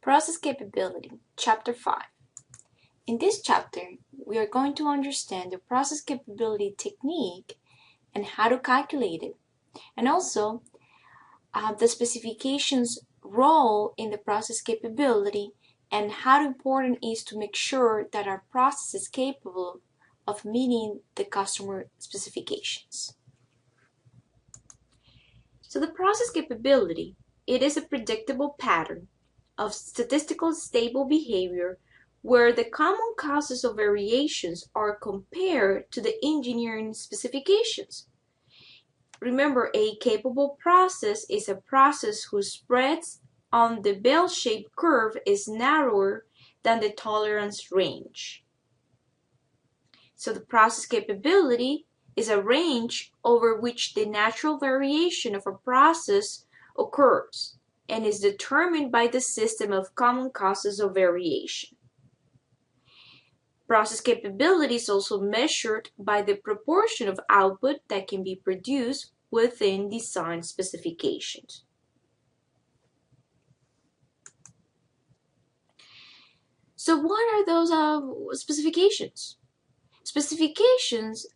Process Capability, Chapter 5. In this chapter, we are going to understand the process capability technique and how to calculate it, and also the specification's role in the process capability and how important it is to make sure that our process is capable of meeting the customer specifications. So the process capability, it is a predictable pattern of statistical stable behavior where the common causes of variations are compared to the engineering specifications. Remember, a capable process is a process whose spreads on the bell-shaped curve is narrower than the tolerance range. So the process capability is a range over which the natural variation of a process occurs and is determined by the system of common causes of variation. Process capability is also measured by the proportion of output that can be produced within design specifications. So what are those specifications? Specifications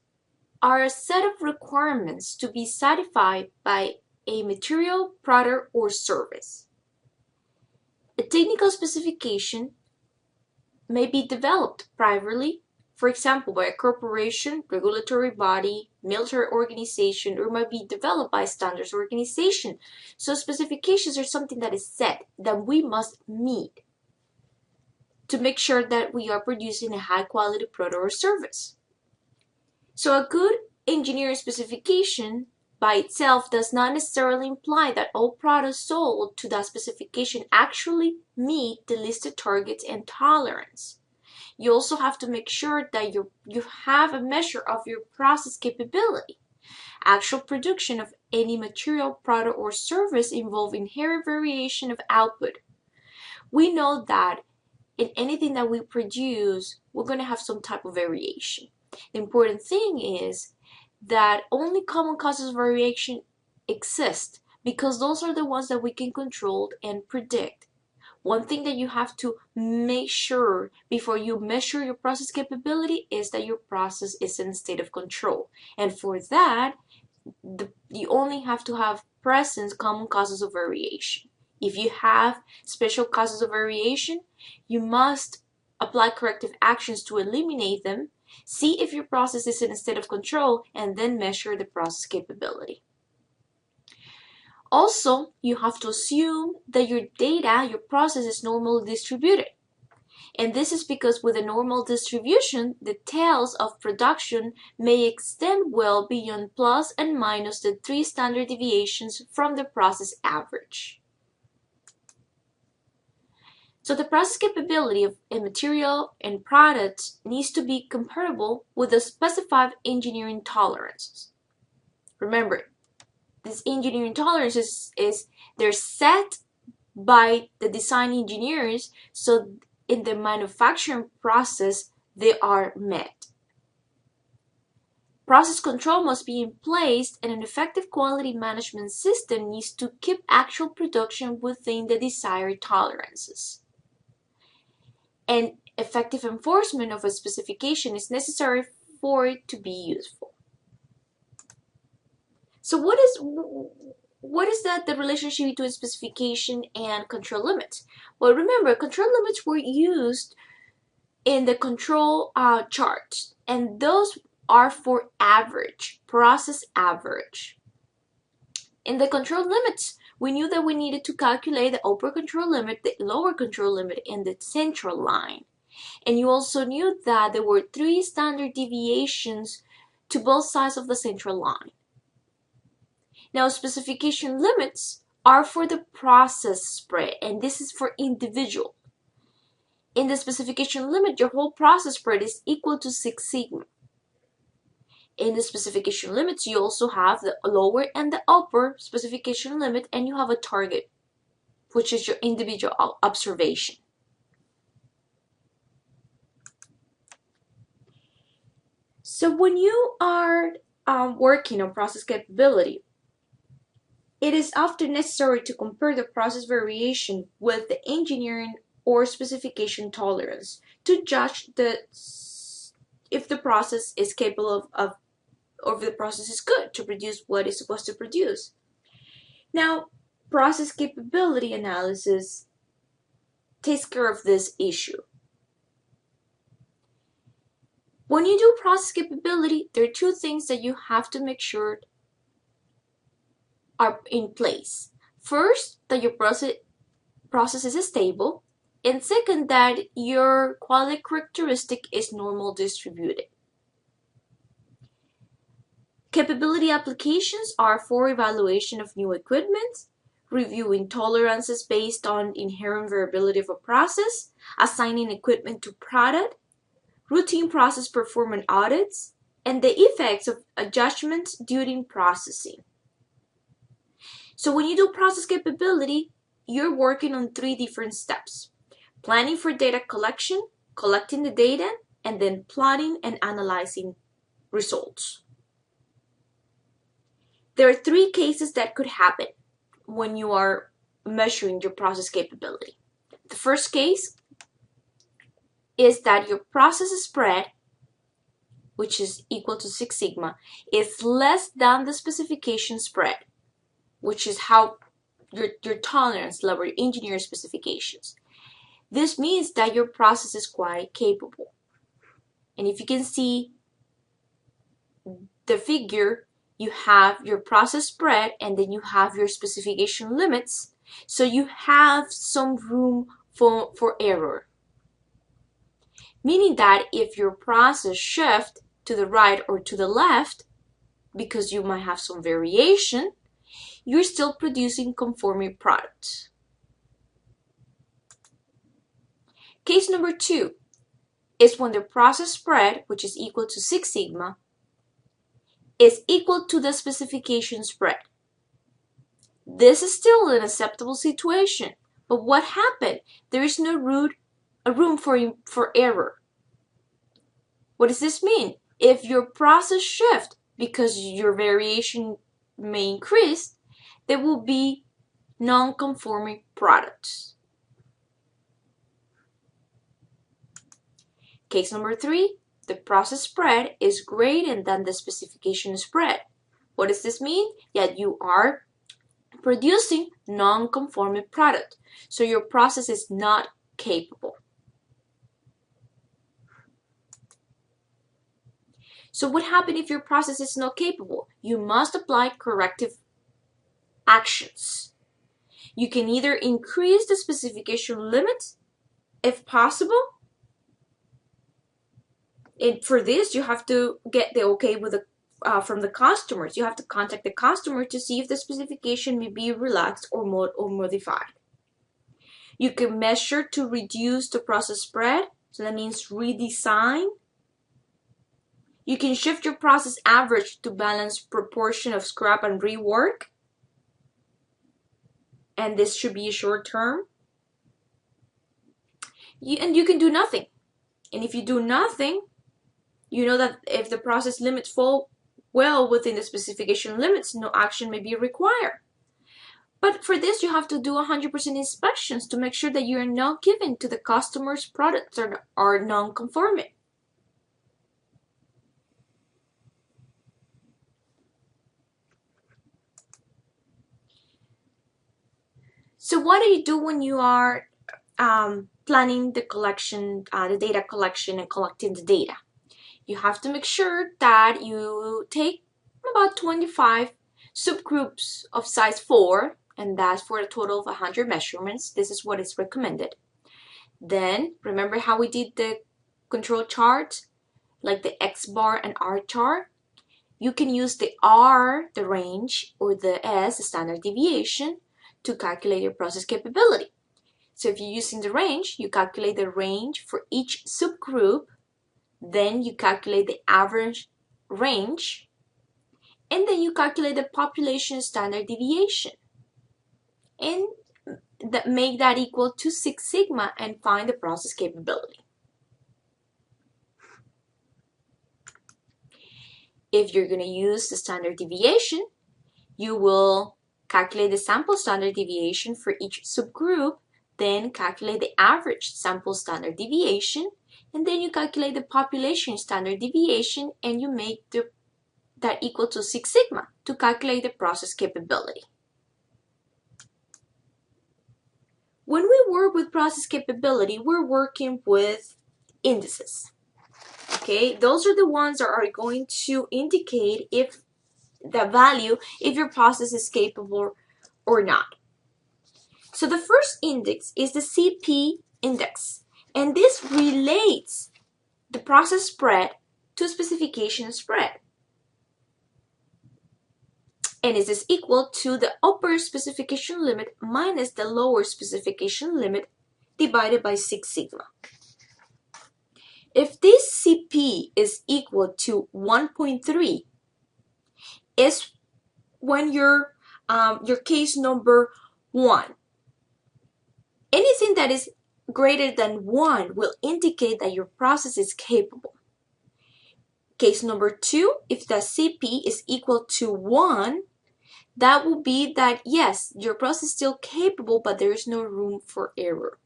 are a set of requirements to be satisfied by a material, product, or service. A technical specification may be developed privately, for example, by a corporation, regulatory body, military organization, or might be developed by a standards organization. So specifications are something that is set that we must meet to make sure that we are producing a high quality product or service. So a good engineering specification by itself does not necessarily imply that all products sold to that specification actually meet the listed targets and tolerance. You also have to make sure that you have a measure of your process capability. Actual production of any material, product, or service involves inherent variation of output. We know that in anything that we produce, we're going to have some type of variation. The important thing is that only common causes of variation exist because those are the ones that we can control and predict. One thing that you have to make sure before you measure your process capability is that your process is in a state of control. And for that, you only have to have present common causes of variation. If you have special causes of variation, you must apply corrective actions to eliminate them. See if your process is in a state of control and then measure the process capability. Also, you have to assume that your data, your process is normally distributed. And this is because with a normal distribution, the tails of production may extend well beyond plus and minus the 3 standard deviations from the process average. So the process capability of a material and product needs to be comparable with the specified engineering tolerances. Remember, these engineering tolerances they're set by the design engineers, so in the manufacturing process they are met. Process control must be in place, and an effective quality management system needs to keep actual production within the desired tolerances. And effective enforcement of a specification is necessary for it to be useful. So what is the relationship between specification and control limits? Well, remember, control limits were used in the control charts, and those are for average, process average. In the control limits, we knew that we needed to calculate the upper control limit, the lower control limit, and the central line. And you also knew that there were 3 standard deviations to both sides of the central line. Now, specification limits are for the process spread, and this is for individual. In the specification limit, your whole process spread is equal to 6 sigma. In the specification limits, you also have the lower and the upper specification limit, and you have a target, which is your individual observation. So when you are working on process capability, It is often necessary to compare the process variation with the engineering or specification tolerance to judge if the process is capable or if the process is good to produce what it's supposed to produce. Now, process capability analysis takes care of this issue. When you do process capability, there are two things that you have to make sure are in place. First, that your process is stable, and second, that your quality characteristic is normal distributed. Capability applications are for evaluation of new equipment, reviewing tolerances based on inherent variability of a process, assigning equipment to product, routine process performance audits, and the effects of adjustments during processing. So when you do process capability, you're working on 3 different steps: planning for data collection, collecting the data, and then plotting and analyzing results. There are 3 cases that could happen when you are measuring your process capability. The first case is that your process spread, which is equal to 6 sigma, is less than the specification spread, which is how your tolerance level, your engineering specifications. This means that your process is quite capable. And if you can see the figure, you have your process spread and then you have your specification limits. So you have some room for error. Meaning that if your process shifts to the right or to the left, because you might have some variation, you're still producing conforming products. Case number 2 is when the process spread, which is equal to 6 sigma, is equal to the specification spread. This is still an acceptable situation, but what happened? There is no room for error. What does this mean? If your process shifts because your variation may increase, there will be non-conforming products. Case number 3, the process spread is greater than the specification spread. What does this mean? That you are producing non-conforming product, so your process is not capable. So what happens if your process is not capable? You must apply corrective actions. You can either increase the specification limits if possible, and for this you have to get the okay with from the customers. You have to contact the customer to see if the specification may be relaxed or modified. You can measure to reduce the process spread, so that means redesign. You can shift your process average to balance proportion of scrap and rework, and this should be short term. And you can do nothing. And if you do nothing, you know that if the process limits fall well within the specification limits, no action may be required. But for this, you have to do 100% inspections to make sure that you are not giving to the customer's products that are non-conforming. So what do you do when you are planning the collection, the data collection and collecting the data? You have to make sure that you take about 25 subgroups of size 4, and that's for a total of 100 measurements. This is what is recommended. Then, remember how we did the control chart, like the X bar and R chart? You can use the R, the range, or the S, the standard deviation, to calculate your process capability. So if you're using the range, you calculate the range for each subgroup, then you calculate the average range, and then you calculate the population standard deviation. And make that equal to 6 sigma and find the process capability. If you're going to use the standard deviation, you will calculate the sample standard deviation for each subgroup, then calculate the average sample standard deviation, and then you calculate the population standard deviation, and you make that equal to 6 sigma to calculate the process capability. When we work with process capability, we're working with indices. Okay, those are the ones that are going to indicate if the value, if your process is capable or not. So the first index is the CP index, and this relates the process spread to specification spread. And this is equal to the upper specification limit minus the lower specification limit divided by 6 sigma. If this CP is equal to 1.3, is when your case number 1. Anything that is greater than 1 will indicate that your process is capable. Case number 2, if the CP is equal to 1, that will be that yes, your process is still capable, but there is no room for error.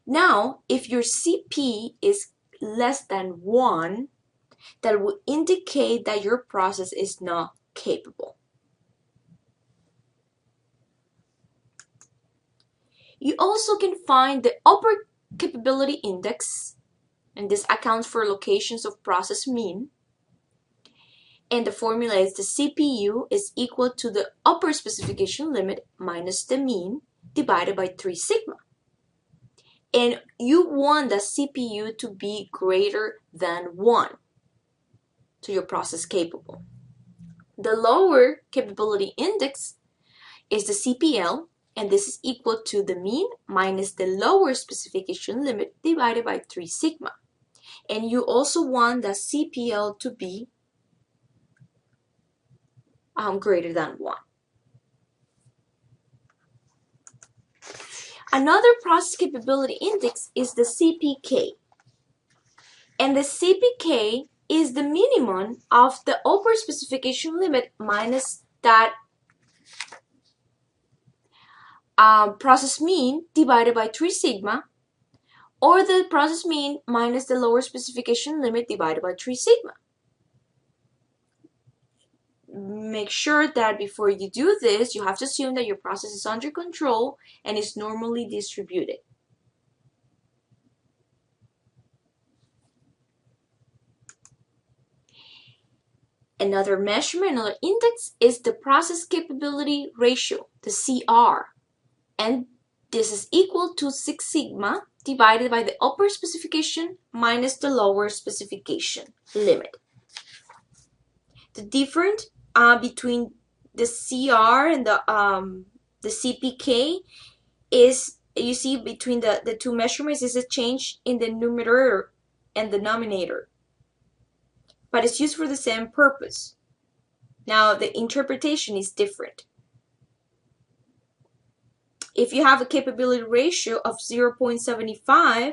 Now, if your CP is less than 1, that will indicate that your process is not capable. You also can find the upper capability index, and this accounts for locations of process mean. And the formula is the CPU is equal to the upper specification limit minus the mean divided by 3 sigma. And you want the CPU to be greater than 1, so your process capable. The lower capability index is the CPL, and this is equal to the mean minus the lower specification limit divided by 3 sigma. And you also want the CPL to be greater than 1. Another process capability index is the Cpk. And the Cpk is the minimum of the upper specification limit minus that process mean divided by 3 sigma, or the process mean minus the lower specification limit divided by 3 sigma. Make sure that before you do this, you have to assume that your process is under control and is normally distributed. Another measurement, another index is the process capability ratio, the CR. And this is equal to 6 sigma divided by the upper specification minus the lower specification limit. The difference between the CR and the Cpk is, you see, between the two measurements is a change in the numerator and the denominator, but it's used for the same purpose. Now the interpretation is different. If you have a capability ratio of 0.75,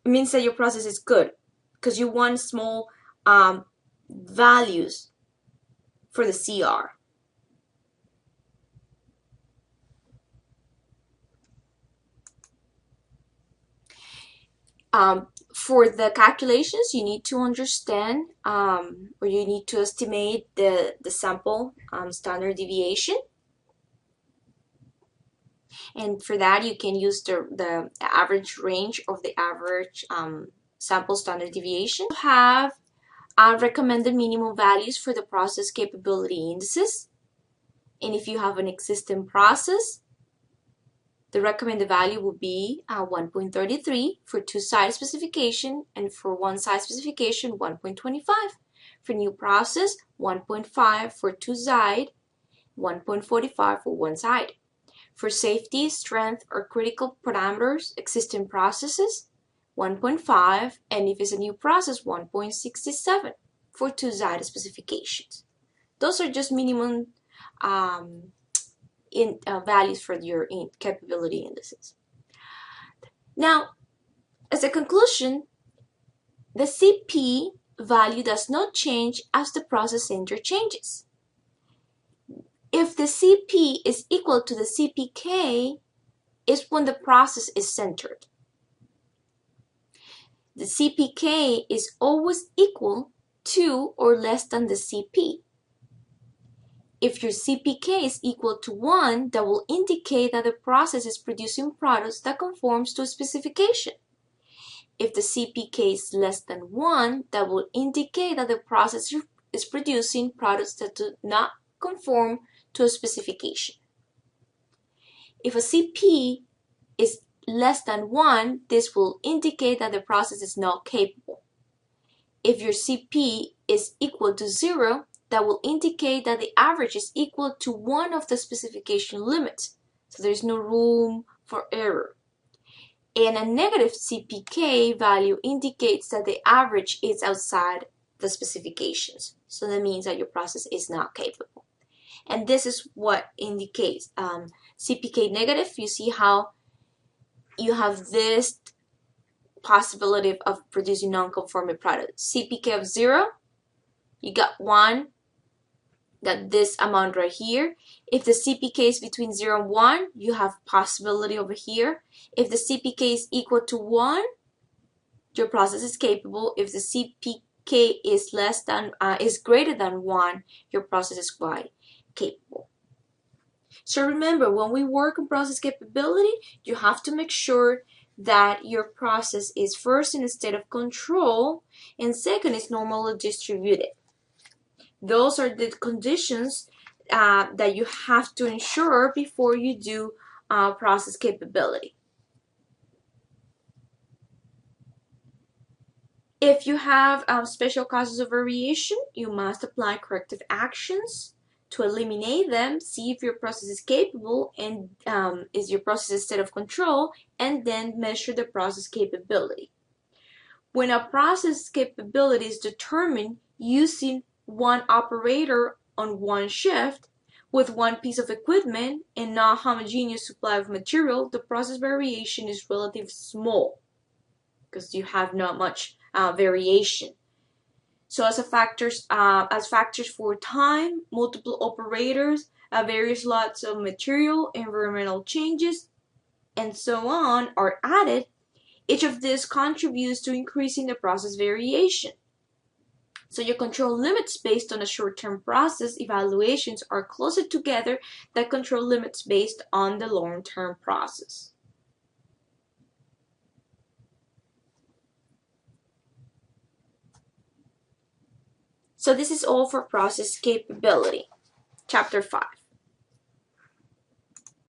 it means that your process is good because you want small values for the CR. For the calculations, you need to understand or you need to estimate the sample standard deviation. And for that, you can use the average range of the average sample standard deviation. You have recommended minimum values for the process capability indices. And if you have an existing process, the recommended value will be 1.33 for 2-side specification, and for 1-side specification, 1.25. For new process, 1.5 for 2-side, 1.45 for 1-side. For safety, strength, or critical parameters, existing processes, 1.5, and if it's a new process, 1.67 for 2-side specifications. Those are just minimum values for your capability indices. Now, as a conclusion, the CP value does not change as the process center changes. If the Cp is equal to the Cpk, is when the process is centered. The Cpk is always equal to or less than the Cp. If your Cpk is equal to 1, that will indicate that the process is producing products that conforms to a specification. If the Cpk is less than 1, that will indicate that the process is producing products that do not conform to a specification. If a Cp is less than 1, this will indicate that the process is not capable. If your Cp is equal to 0, that will indicate that the average is equal to one of the specification limits, so there's no room for error. And a negative Cpk value indicates that the average is outside the specifications, so that means that your process is not capable. And this is what indicates Cpk negative. You see how you have this possibility of producing non-conforming products. Cpk of 0, you got 1, got this amount right here. If the Cpk is between 0 and 1, you have possibility over here. If the Cpk is equal to 1, your process is capable. If the Cpk is greater than 1, your process is quite capable. So remember, when we work on process capability, you have to make sure that your process is first in a state of control and second is normally distributed. Those are the conditions that you have to ensure before you do process capability. If you have special causes of variation, you must apply corrective actions to eliminate them, see if your process is capable and is your process a state of control, and then measure the process capability. When a process capability is determined using one operator on one shift with one piece of equipment and not homogeneous supply of material, the process variation is relatively small because you have not much variation. So as factors for time, multiple operators, various lots of material, environmental changes, and so on are added, each of these contributes to increasing the process variation. So your control limits based on a short-term process evaluations are closer together than control limits based on the long-term process. So this is all for process capability. Chapter 5.